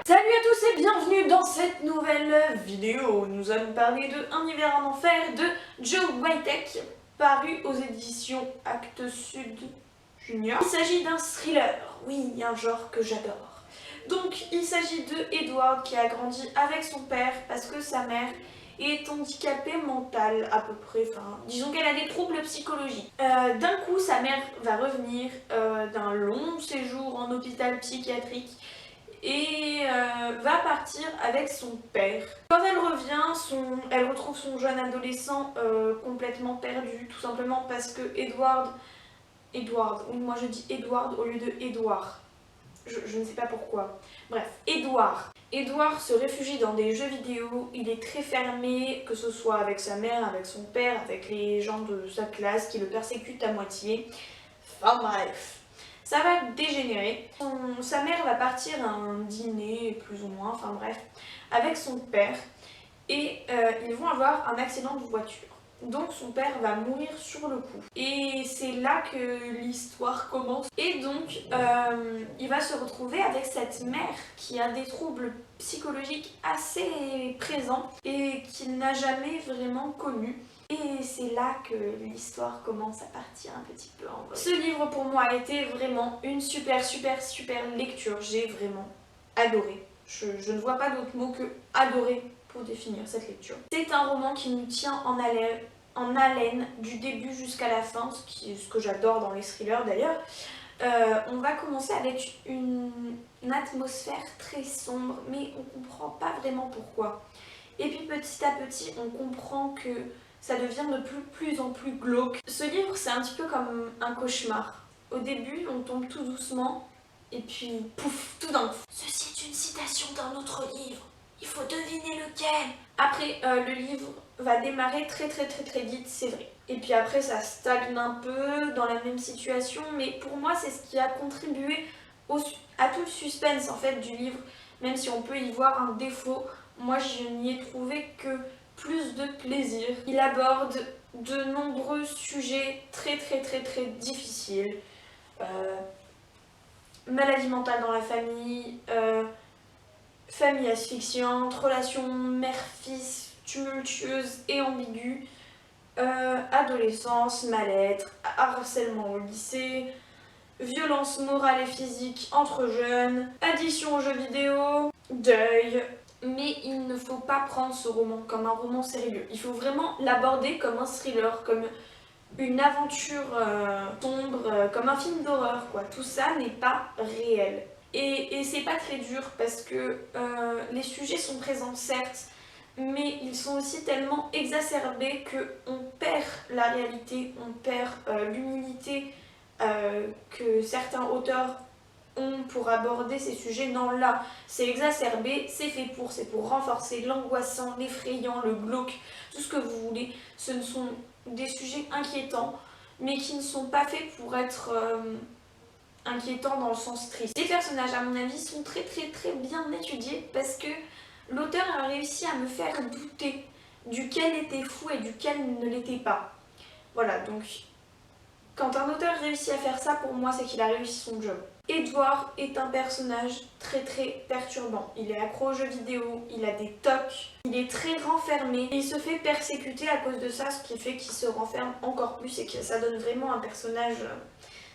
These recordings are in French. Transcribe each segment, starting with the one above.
Salut à tous et bienvenue dans cette nouvelle vidéo. Nous allons parler de Un hiver en enfer de Joe Whitehead, paru aux éditions Actes Sud Junior. Il s'agit d'un thriller, oui, un genre que j'adore. Donc il s'agit de Edward qui a grandi avec son père parce que sa mère est handicapée mentale à peu près, enfin disons qu'elle a des troubles psychologiques. D'un coup sa mère va revenir d'un long séjour en hôpital psychiatrique et va partir avec son père. Quand elle revient, elle retrouve son jeune adolescent complètement perdu, tout simplement parce que Edward, oui moi je dis Edward au lieu de Edouard, je ne sais pas pourquoi. Bref, Edward se réfugie dans des jeux vidéo, il est très fermé, que ce soit avec sa mère, avec son père, avec les gens de sa classe qui le persécutent à moitié. Enfin bref. Ça va dégénérer. Sa mère va partir à un dîner, plus ou moins, enfin bref, avec son père. Et ils vont avoir un accident de voiture. Donc son père va mourir sur le coup. Et c'est là que l'histoire commence. Et donc il va se retrouver avec cette mère qui a des troubles psychologiques assez présents et qu'il n'a jamais vraiment connus. Et c'est là que l'histoire commence à partir un petit peu en vrille. Ce livre pour moi a été vraiment une super lecture. J'ai vraiment adoré. Je ne vois pas d'autre mot que adoré pour définir cette lecture. C'est un roman qui nous tient en haleine du début jusqu'à la fin, ce que j'adore dans les thrillers d'ailleurs. On va commencer avec une atmosphère très sombre, mais on comprend pas vraiment pourquoi. Et puis petit à petit, on comprend que ça devient de plus en plus glauque. Ce livre, c'est un petit peu comme un cauchemar. Au début, on tombe tout doucement, et puis pouf, tout d'un coup. Ceci est une citation d'un autre livre. Il faut deviner lequel. Après, le livre va démarrer très vite, c'est vrai. Et puis après, ça stagne un peu dans la même situation, mais pour moi, c'est ce qui a contribué à tout le suspense en fait du livre, même si on peut y voir un défaut. Moi, je n'y ai trouvé que plus de plaisir. Il aborde de nombreux sujets très difficiles. Maladie mentale dans la famille, famille asphyxiante, relation mère-fils tumultueuse et ambiguë, adolescence, mal-être, harcèlement au lycée, violence morale et physique entre jeunes, addiction aux jeux vidéo, deuil. Mais il ne faut pas prendre ce roman comme un roman sérieux. Il faut vraiment l'aborder comme un thriller, comme une aventure sombre, comme un film d'horreur, quoi. Tout ça n'est pas réel. Et c'est pas très dur parce que les sujets sont présents certes, mais ils sont aussi tellement exacerbés qu'on perd la réalité, on perd l'humilité que certains auteurs ont pour aborder ces sujets. Non, là, c'est exacerbé, c'est pour renforcer l'angoissant, l'effrayant, le glauque, tout ce que vous voulez. Ce sont des sujets inquiétants, mais qui ne sont pas faits pour être inquiétants dans le sens triste. Les personnages, à mon avis, sont très bien étudiés parce que l'auteur a réussi à me faire douter duquel était fou et duquel ne l'était pas. Voilà, donc quand un auteur réussit à faire ça, pour moi, c'est qu'il a réussi son job. Edward est un personnage très perturbant. Il est accro aux jeux vidéo, il a des tocs, il est très renfermé. Il se fait persécuter à cause de ça, ce qui fait qu'il se renferme encore plus et que ça donne vraiment un personnage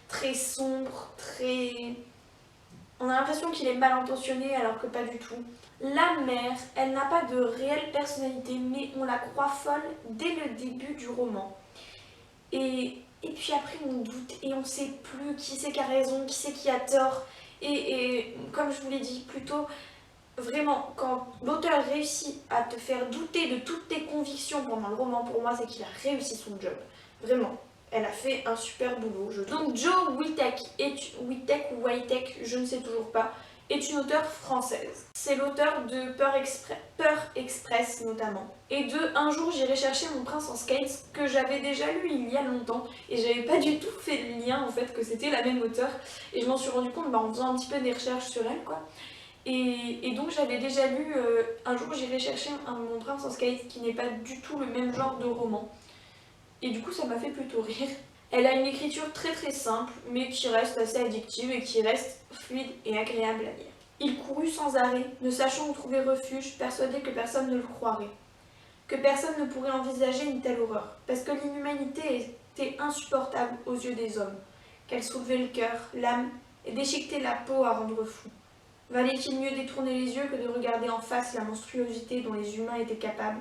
très sombre, très... On a l'impression qu'il est mal intentionné alors que pas du tout. La mère, elle n'a pas de réelle personnalité, mais on la croit folle dès le début du roman. Et puis après on doute et on ne sait plus qui c'est qui a raison, qui c'est qui a tort. Et comme je vous l'ai dit plus tôt, vraiment quand l'auteur réussit à te faire douter de toutes tes convictions pendant le roman, pour moi c'est qu'il a réussi son job. Vraiment, elle a fait un super boulot. Donc Joe Whitehead, je ne sais toujours pas, est une auteure française. C'est l'auteur de Peur Express notamment. Et de Un jour j'irai chercher mon prince en skates, que j'avais déjà lu il y a longtemps. Et j'avais pas du tout fait le lien en fait que c'était la même auteure. Et je m'en suis rendu compte en faisant un petit peu des recherches sur elle quoi. Et donc j'avais déjà lu Un jour j'irai chercher mon prince en skates, qui n'est pas du tout le même genre de roman. Et du coup ça m'a fait plutôt rire. Elle a une écriture très simple, mais qui reste assez addictive et qui reste fluide et agréable à lire. Il courut sans arrêt, ne sachant où trouver refuge, persuadé que personne ne le croirait, que personne ne pourrait envisager une telle horreur, parce que l'inhumanité était insupportable aux yeux des hommes, qu'elle soulevait le cœur, l'âme, et déchiquetait la peau à rendre fou. Valait-il mieux détourner les yeux que de regarder en face la monstruosité dont les humains étaient capables?